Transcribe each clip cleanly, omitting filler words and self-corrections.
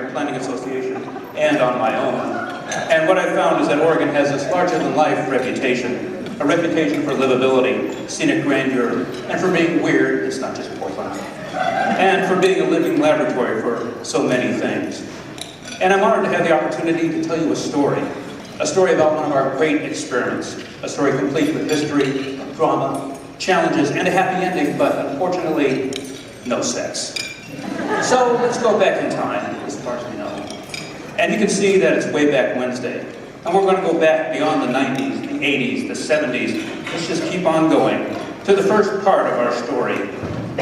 American Planning Association and on my own. And what I found is that Oregon has this larger-than-life reputation, a reputation for livability, scenic grandeur, and for being weird, it's not just Portland, and for being a living laboratory for so many things. And I'm honored to have the opportunity to tell you a story about one of our great experiments, a story complete with history, drama, challenges, and a happy ending, but unfortunately, no sex. So let's go back in time, as far as we know. And you can see that it's way back Wednesday. And we're going to go back beyond the 90s, the 80s, the 70s. Let's just keep on going to the first part of our story,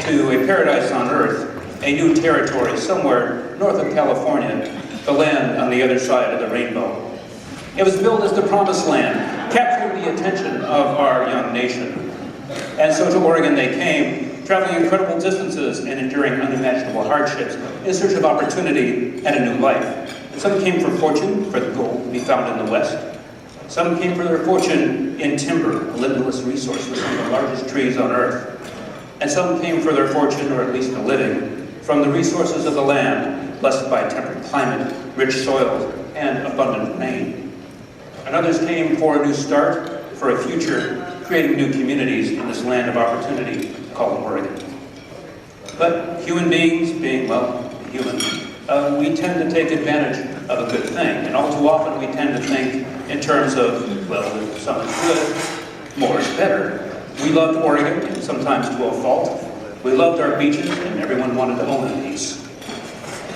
to a paradise on Earth, a new territory somewhere north of California, the land on the other side of the rainbow. It was billed as the Promised Land, capturing the attention of our young nation. And so to Oregon they came, traveling incredible distances and enduring unimaginable hardships in search of opportunity and a new life. Some came for fortune, for the gold to be found in the West. Some came for their fortune in timber, a limitless resource with some of the largest trees on Earth. And some came for their fortune, or at least a living, from the resources of the land, blessed by temperate climate, rich soils, and abundant rain. And others came for a new start, for a future, creating new communities in this land of opportunity called Oregon. But human beings, being, well, human, we tend to take advantage of a good thing. And all too often we tend to think in terms of, well, if something's good, more is better. We loved Oregon, sometimes to a fault. We loved our beaches, and everyone wanted to own a piece.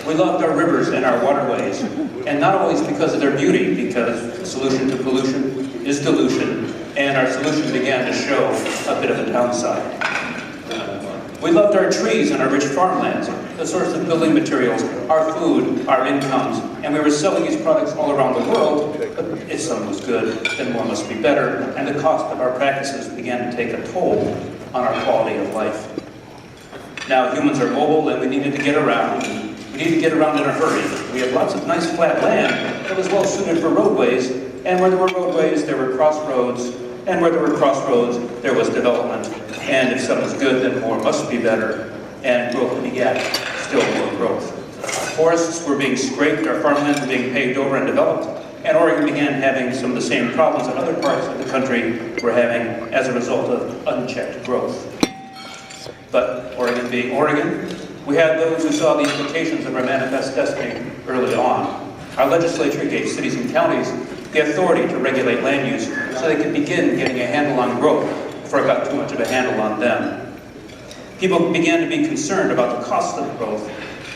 We loved our rivers and our waterways, and not always because of their beauty, because the solution to pollution is dilution, and our solution began to show a bit of a downside. We loved our trees and our rich farmlands, the source of building materials, our food, our incomes, and we were selling these products all around the world, but if some was good, then more must be better, and the cost of our practices began to take a toll on our quality of life. Now humans are mobile and we needed to get around. We needed to get around in a hurry. We had lots of nice flat land that was well suited for roadways, and where there were roadways, there were crossroads, and where there were crossroads, there was development. And if some was good, then more must be better, and growth begat still more growth. Forests were being scraped, our farmlands were being paved over and developed, and Oregon began having some of the same problems that other parts of the country were having as a result of unchecked growth. But Oregon being Oregon, we had those who saw the implications of our manifest destiny early on. Our legislature gave cities and counties the authority to regulate land use so they could begin getting a handle on growth before it got too much of a handle on them. People began to be concerned about the cost of growth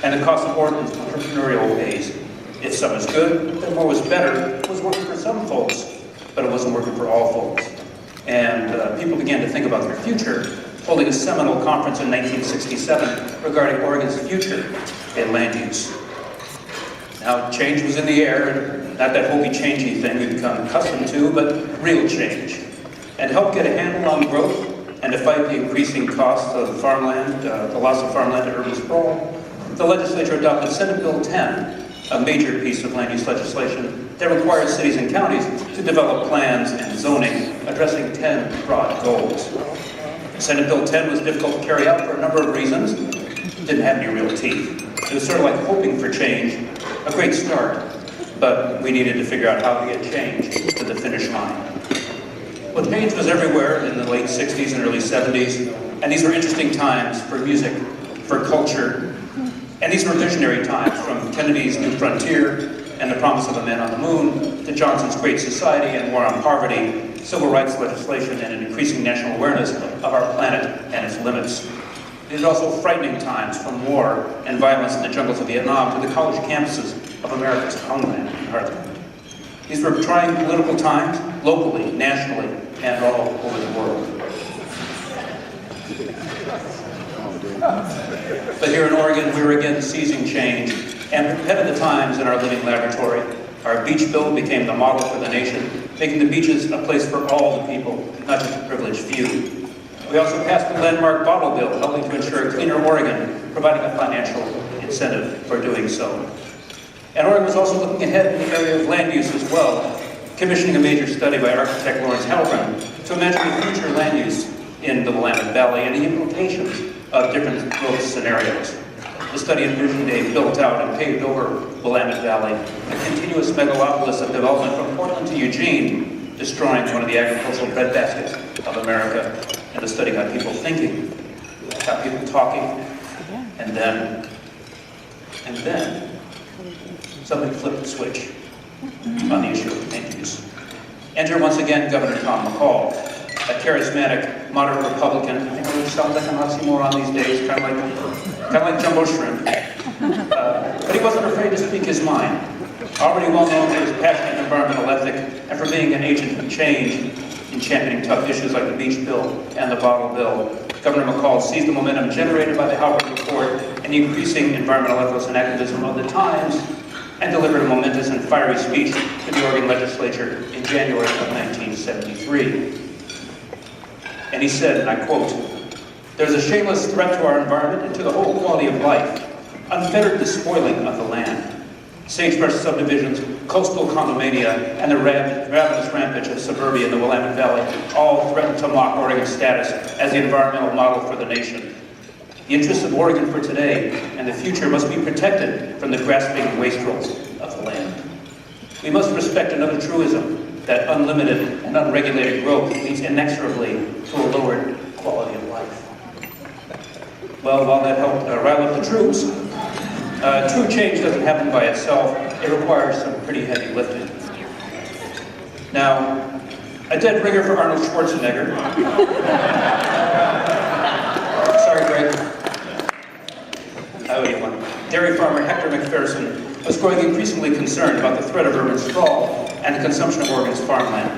and the cost of Oregon's entrepreneurial ways. If some was good, then more was better. It was working for some folks, but it wasn't working for all folks. And people began to think about their future, holding a seminal conference in 1967 regarding Oregon's future in land use. Now, change was in the air, and not that hokey-changey thing we've become accustomed to, but real change. And to help get a handle on growth and to fight the increasing cost of farmland, the loss of farmland to urban sprawl, the legislature adopted Senate Bill 10, a major piece of land use legislation that requires cities and counties to develop plans and zoning addressing 10 broad goals. Senate Bill 10 was difficult to carry out for a number of reasons. It didn't have any real teeth. It was sort of like hoping for change, a great start, but we needed to figure out how to get change to the finish line. Well, change was everywhere in the late 60s and early 70s, and these were interesting times for music, for culture, and these were visionary times, from Kennedy's New Frontier and the promise of a man on the moon, to Johnson's Great Society and War on Poverty, civil rights legislation, and an increasing national awareness of our planet and its limits. These are also frightening times, from war and violence in the jungles of Vietnam to the college campuses of America's homeland in Heartland. These were trying political times, locally, nationally, and all over the world. But here in Oregon, we were again seizing change and ahead of the times in our living laboratory. Our beach bill became the model for the nation, making the beaches a place for all the people, not just a privileged few. We also passed the landmark bottle bill, helping to ensure a cleaner Oregon, providing a financial incentive for doing so. And Oregon was also looking ahead in the area of land use as well, commissioning a major study by architect Lawrence Halpern to imagine the future land use in the Willamette Valley and the implications of different growth scenarios. The study envisioned a built-out and paved over Willamette Valley, a continuous megalopolis of development from Portland to Eugene, destroying one of the agricultural breadbaskets of America. And the study got people thinking, got people talking, and then somebody flipped the switch on the issue of land use. Enter once again Governor Tom McCall, a charismatic, moderate Republican. I think it sounds like an oxymoron these days, kind of like Jumbo Shrimp. But he wasn't afraid to speak his mind. Already well known for his passionate environmental ethic and for being an agent of change in championing tough issues like the beach bill and the bottle bill, Governor McCall seized the momentum generated by the Halpern Report and the increasing environmental ethos and activism of the times and delivered a momentous and fiery speech to the Oregon legislature in January of 1973. And he said, and I quote, "There's a shameless threat to our environment and to the whole quality of life, unfettered despoiling of the land. Sagebrush subdivisions, coastal condominium, and the ravenous rampage of suburbia in the Willamette Valley all threaten to mock Oregon's status as the environmental model for the nation. The interests of Oregon for today and the future must be protected from the grasping wastrels of the land. We must respect another truism, that unlimited and unregulated growth leads inexorably to a lowered quality of life." Well, while that helped rile up the troops, true change doesn't happen by itself. It requires some pretty heavy lifting. Now, a dead ringer for Arnold Schwarzenegger. Sorry, Greg. Oh, you won. Dairy farmer Hector McPherson was growing increasingly concerned about the threat of urban sprawl and the consumption of Oregon's farmland.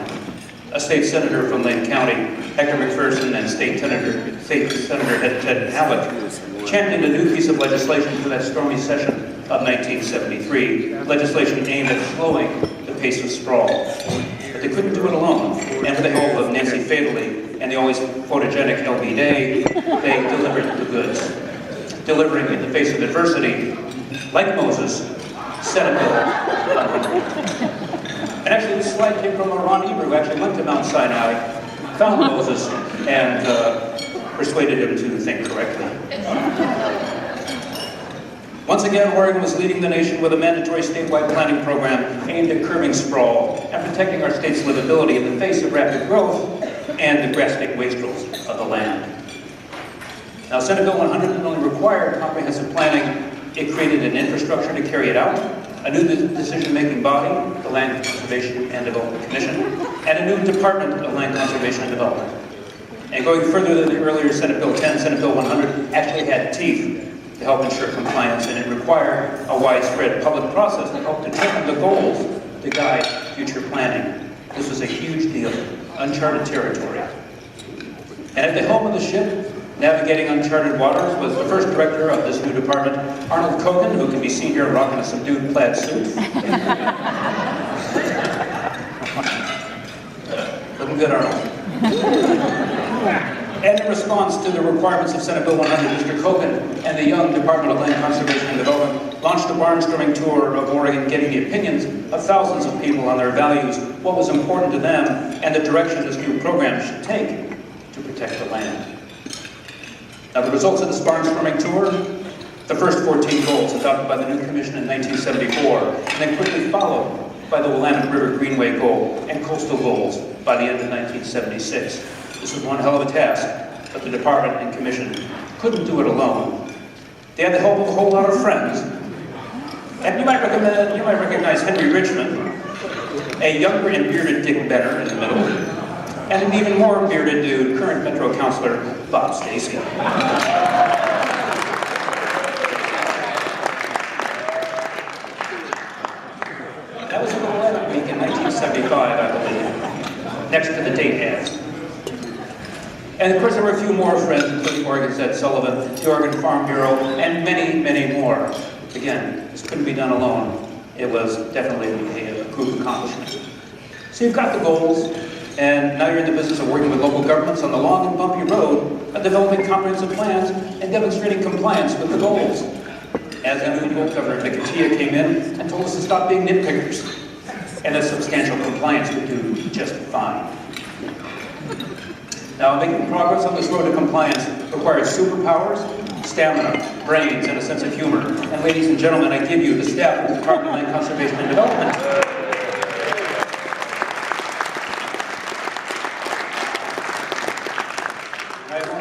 A state senator from Lane County, Hector McPherson, and State Senator Ted Halleck championed a new piece of legislation for that stormy session of 1973, legislation aimed at slowing the pace of sprawl. But they couldn't do it alone, and with the help of Nancy Fadley and the always photogenic LB Day, they delivered the goods. Delivering in the face of adversity, like Moses, Senate Bill 100. And actually, this slide came from Ron Eber, who actually went to Mount Sinai, found Moses, and persuaded him to think correctly. Once again, Oregon was leading the nation with a mandatory statewide planning program aimed at curbing sprawl and protecting our state's livability in the face of rapid growth and the grasping wastrels of the land. Now, Senate Bill 100 not only required comprehensive planning, it created an infrastructure to carry it out, a new decision-making body, the Land Conservation and Development Commission, and a new Department of Land Conservation and Development. And going further than the earlier Senate Bill 10, Senate Bill 100 actually had teeth to help ensure compliance, and it required a widespread public process to help determine the goals to guide future planning. This was a huge deal, uncharted territory. And at the helm of the ship, navigating uncharted waters, was the first director of this new department, Arnold Kogan, who can be seen here rocking a subdued plaid suit. Looking good, Arnold. And in response to the requirements of Senate Bill 100, Mr. Kogan and the young Department of Land Conservation and Development launched a barnstorming tour of Oregon, getting the opinions of thousands of people on their values, what was important to them, and the direction this new program should take to protect the land. Now, the results of this barnstorming tour, the first 14 goals adopted by the new commission in 1974, and then quickly followed by the Willamette River Greenway goal and coastal goals by the end of 1976. This was one hell of a task, but the department and commission couldn't do it alone. They had the help of a whole lot of friends. And you might recognize Henry Richmond, a younger and bearded Dick Benner in the middle, and an even more bearded dude, current Metro Councilor Bob Stacy. That was in the Willamette Week in 1975, I believe, next to the date ads. And of course, there were a few more friends, including Oregon's Ed Sullivan, the Oregon Farm Bureau, and many, many more. Again, this couldn't be done alone. It was definitely a group accomplishment. So you've got the goals, and now you're in the business of working with local governments on the long and bumpy road of developing comprehensive plans and demonstrating compliance with the goals. As the new governor, Nicotia, came in and told us to stop being nitpickers, and that substantial compliance would do just fine. Now, making progress on this road to compliance requires superpowers, stamina, brains, and a sense of humor. And ladies and gentlemen, I give you the staff of the Department of Land Conservation and Development.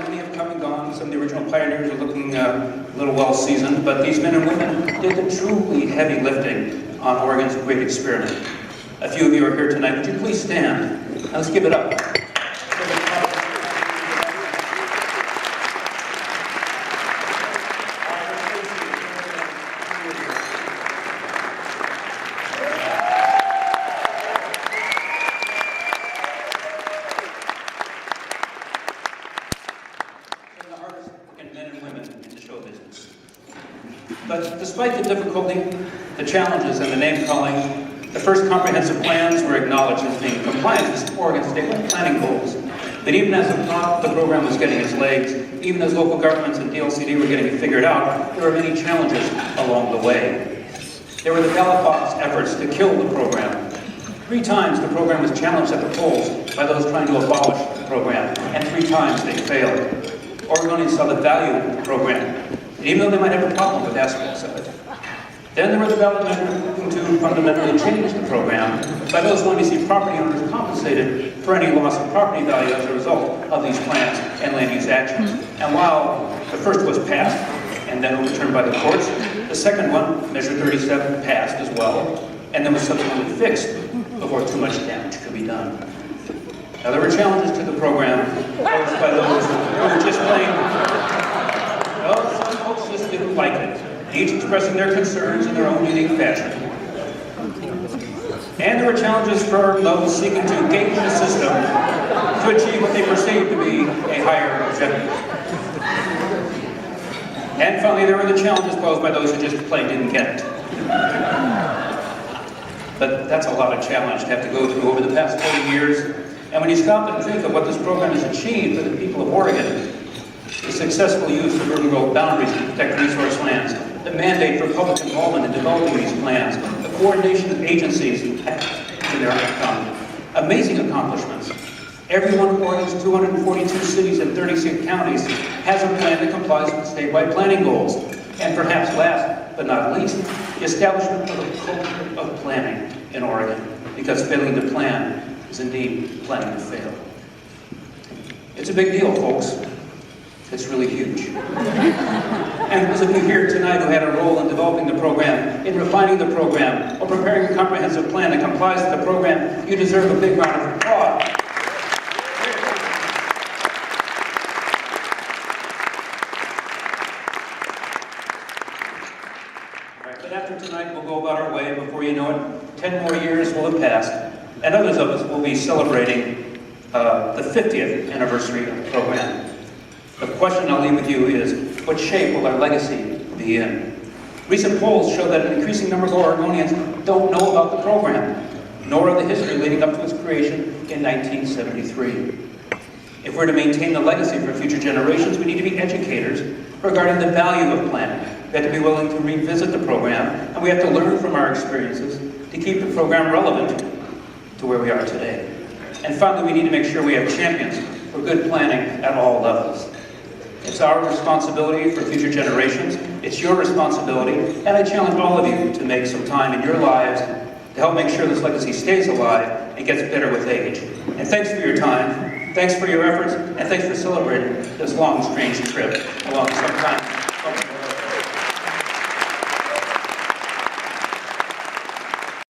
Many have come and gone. Some of the original pioneers are looking a little well seasoned, but these men and women did the truly heavy lifting on Oregon's great experiment. A few of you are here tonight. Would you please stand? Now let's give it up. But despite the difficulty, the challenges, and the name-calling, the first comprehensive plans were acknowledged as being compliant with Oregon statewide planning goals. But even as the program was getting its legs, even as local governments and DLCD were getting it figured out, there were many challenges along the way. There were the ballot box efforts to kill the program. 3 times the program was challenged at the polls by those trying to abolish the program, and 3 times they failed. Oregonians saw the value of the program, even though they might have a problem with aspects of it. Then there were the ballot measures looking to fundamentally change the program by those wanting to see property owners compensated for any loss of property value as a result of these plans and land use actions. And while the first was passed and then overturned by the courts, the second one, Measure 37, passed as well, and then was subsequently fixed before too much damage could be done. Now there were challenges to the program posed by those who were just plain, well, some folks just didn't like it, each expressing their concerns in their own unique fashion. And there were challenges for those seeking to gauge the system to achieve what they perceived to be a higher objective. And finally, there were the challenges posed by those who just plain didn't get it. But that's a lot of challenge to have to go through over the past 40 years. And when you stop and think of what this program has achieved for the people of Oregon, the successful use of urban growth boundaries to protect resource lands, the mandate for public involvement in developing these plans, the coordination of agencies to their outcome. Amazing accomplishments. Every one of Oregon's 242 cities and 36 counties has a plan that complies with statewide planning goals. And perhaps last but not least, the establishment of a culture of planning in Oregon, because failing to plan is indeed planning to fail. It's a big deal, folks. It's really huge. And those of you here tonight who had a role in developing the program, in refining the program, or preparing a comprehensive plan that complies with the program, you deserve a big round of applause. But after tonight, we'll go about our way. Before you know it, 10 more years will have passed, and others of us will be celebrating the 50th anniversary of the program. The question I'll leave with you is, what shape will our legacy be in? Recent polls show that an increasing number of Oregonians don't know about the program, nor of the history leading up to its creation in 1973. If we're to maintain the legacy for future generations, we need to be educators regarding the value of planning. We have to be willing to revisit the program, and we have to learn from our experiences to keep the program relevant to where we are today. And finally, we need to make sure we have champions for good planning at all levels. It's our responsibility for future generations. It's your responsibility, and I challenge all of you to make some time in your lives to help make sure this legacy stays alive and gets better with age. And thanks for your time, thanks for your efforts, and thanks for celebrating this long, strange trip along some time.